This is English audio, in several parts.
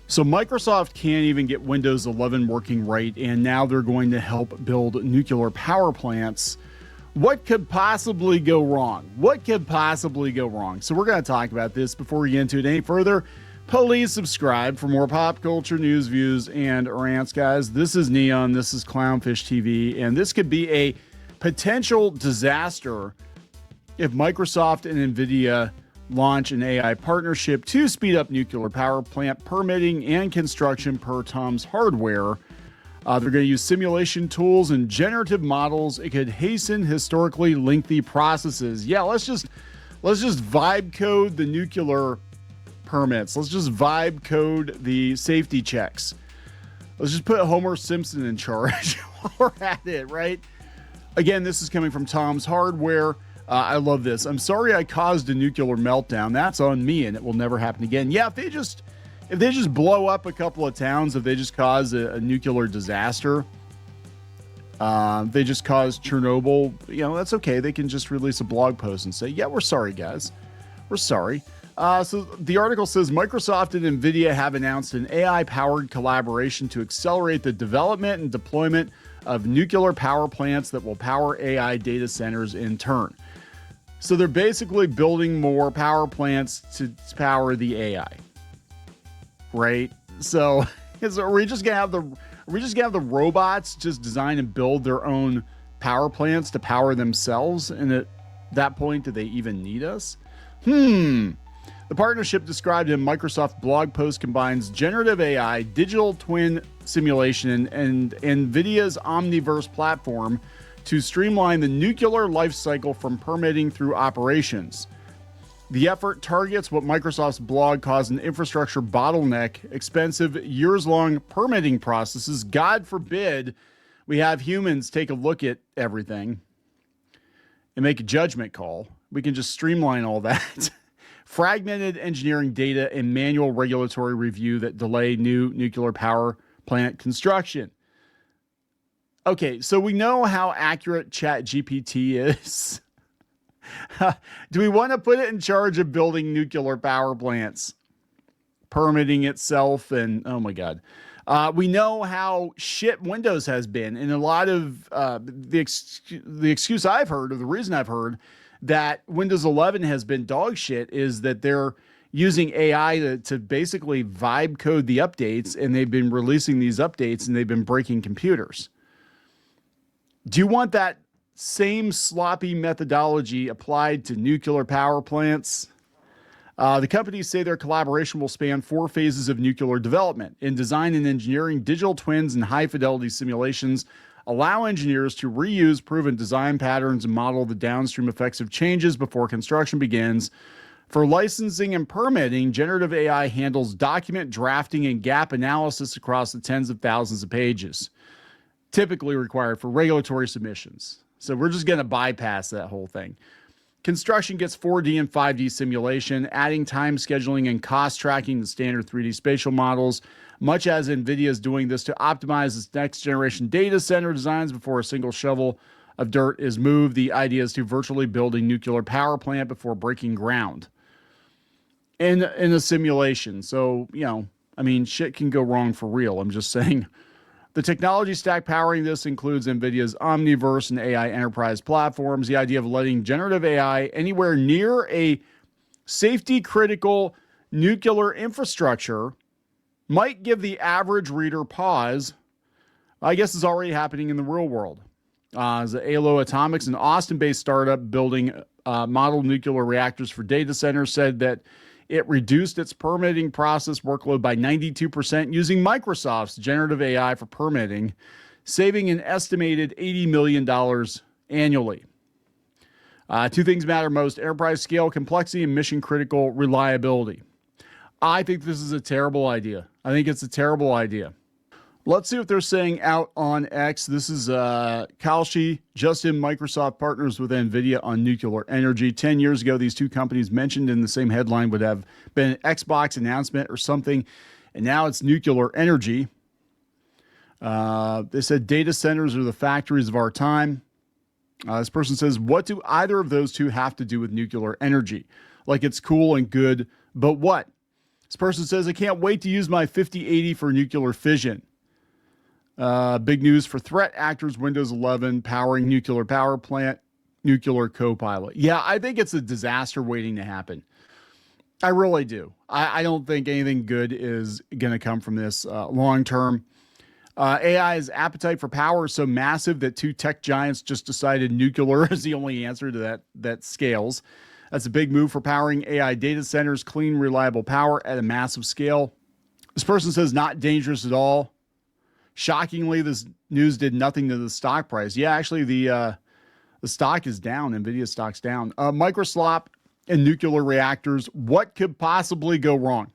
So Microsoft can't even get Windows 11 working right, and now they're going to help build nuclear power plants. What could possibly go wrong? What could possibly go wrong? So we're going to talk about this. Before we get into it any further, please subscribe for more pop culture news, views, and rants, guys. This is Kneon, this is CLOWNFISH TV, and this could be a potential disaster if Microsoft and NVIDIA launch an AI partnership to speed up nuclear power plant permitting and construction per Tom's hardware. They're going to use simulation tools and generative models. It could hasten historically lengthy processes. Yeah, let's just vibe code the nuclear permits. Let's just vibe code the safety checks. Let's just put Homer Simpson in charge while we're at it, right? Again, this is coming from Tom's Hardware. I love this. I'm sorry I caused a nuclear meltdown. That's on me, and it will never happen again. Yeah, if they just blow up a couple of towns, if they just cause a nuclear disaster, they just cause Chernobyl, that's okay. They can just release a blog post and say, yeah, we're sorry, guys. We're sorry. So the article says Microsoft and NVIDIA have announced an AI-powered collaboration to accelerate the development and deployment of nuclear power plants that will power AI data centers in turn. So they're basically building more power plants to power the AI, right? So are we just gonna have the robots just design and build their own power plants to power themselves? And at that point, do they even need us? The partnership described in Microsoft blog post combines generative AI, digital twin simulation, and NVIDIA's Omniverse platform to streamline the nuclear life cycle from permitting through operations. The effort targets what Microsoft's blog calls an infrastructure bottleneck, expensive, years-long permitting processes. God forbid we have humans take a look at everything and make a judgment call. We can just streamline all that. Fragmented engineering data and manual regulatory review that delay new nuclear power plant construction. Okay, so we know how accurate ChatGPT is. Do we want to put it in charge of building nuclear power plants, permitting itself, and oh my God. We know how shit Windows has been, and a lot of the excuse I've heard, or the reason I've heard that Windows 11 has been dog shit, is that they're using AI to basically vibe code the updates, and they've been releasing these updates and they've been breaking computers. Do you want that same sloppy methodology applied to nuclear power plants? The companies say their collaboration will span 4 phases of nuclear development. In design and engineering, digital twins and high-fidelity simulations allow engineers to reuse proven design patterns and model the downstream effects of changes before construction begins. For licensing and permitting, generative AI handles document drafting and gap analysis across the tens of thousands of pages, typically required for regulatory submissions. So we're just going to bypass that whole thing. Construction gets 4D and 5D simulation, adding time scheduling and cost tracking to standard 3D spatial models, much as NVIDIA is doing this to optimize its next generation data center designs before a single shovel of dirt is moved. The idea is to virtually build a nuclear power plant before breaking ground in a simulation. So, shit can go wrong for real. I'm just saying. The technology stack powering this includes NVIDIA's Omniverse and AI enterprise platforms. The idea of letting generative AI anywhere near a safety-critical nuclear infrastructure might give the average reader pause. I guess it's already happening in the real world. The ALO Atomics, an Austin-based startup building model nuclear reactors for data centers, said that it reduced its permitting process workload by 92% using Microsoft's generative AI for permitting, saving an estimated $80 million annually. 2 things matter most: enterprise scale, complexity, and mission-critical reliability. I think this is a terrible idea. I think it's a terrible idea. Let's see what they're saying out on X. This is Kalshi, just in Microsoft partners with NVIDIA on nuclear energy. 10 years ago, these two companies mentioned in the same headline would have been an Xbox announcement or something, and now it's nuclear energy. They said data centers are the factories of our time. This person says, what do either of those two have to do with nuclear energy? Like, it's cool and good, but what? This person says, I can't wait to use my 5080 for nuclear fission. Big news for threat actors, Windows 11 powering nuclear power plant, nuclear co-pilot. Yeah, I think it's a disaster waiting to happen. I really do. I don't think anything good is going to come from this long term. AI's appetite for power is so massive that two tech giants just decided nuclear is the only answer to that scales. That's a big move for powering AI data centers, clean, reliable power at a massive scale. This person says not dangerous at all. Shockingly, this news did nothing to the stock price. Yeah, actually, the stock is down. NVIDIA stock's down. Microslop and nuclear reactors. What could possibly go wrong?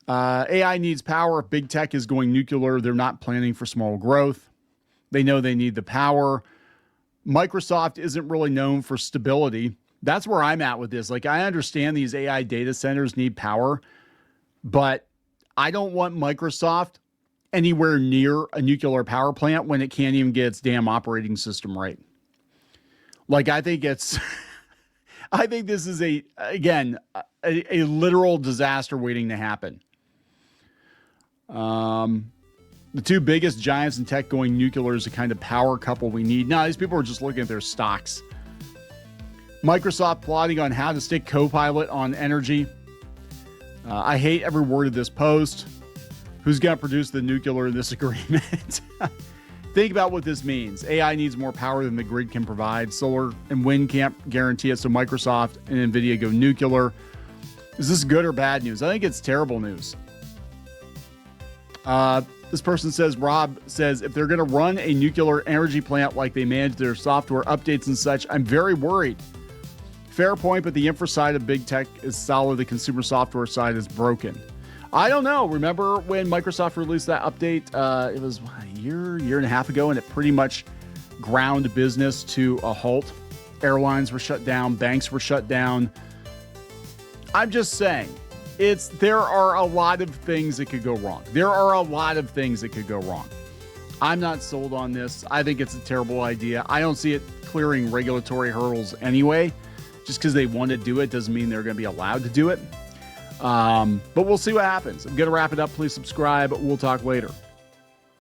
AI needs power. If big tech is going nuclear, they're not planning for small growth. They know they need the power. Microsoft isn't really known for stability. That's where I'm at with this. Like, I understand these AI data centers need power, but I don't want Microsoft anywhere near a nuclear power plant when it can't even get its damn operating system right. Like, I think it's, I think this is a literal disaster waiting to happen. The two biggest giants in tech going nuclear is the kind of power couple we need. No, these people are just looking at their stocks. Microsoft plotting on how to stick Copilot on energy. I hate every word of this post. Who's going to produce the nuclear in this agreement? Think about what this means. AI needs more power than the grid can provide. Solar and wind can't guarantee it, so Microsoft and NVIDIA go nuclear. Is this good or bad news? I think it's terrible news. This person says, Rob says, if they're going to run a nuclear energy plant like they manage their software updates and such, I'm very worried. Fair point, but the infra side of big tech is solid. The consumer software side is broken. I don't know. Remember when Microsoft released that update? It was a year and a half ago, and it pretty much ground business to a halt. Airlines were shut down. Banks were shut down. I'm just saying, there are a lot of things that could go wrong. I'm not sold on this. I think it's a terrible idea. I don't see it clearing regulatory hurdles anyway. Just because they want to do it doesn't mean they're going to be allowed to do it. But we'll see what happens. I'm going to wrap it up. Please subscribe. We'll talk later.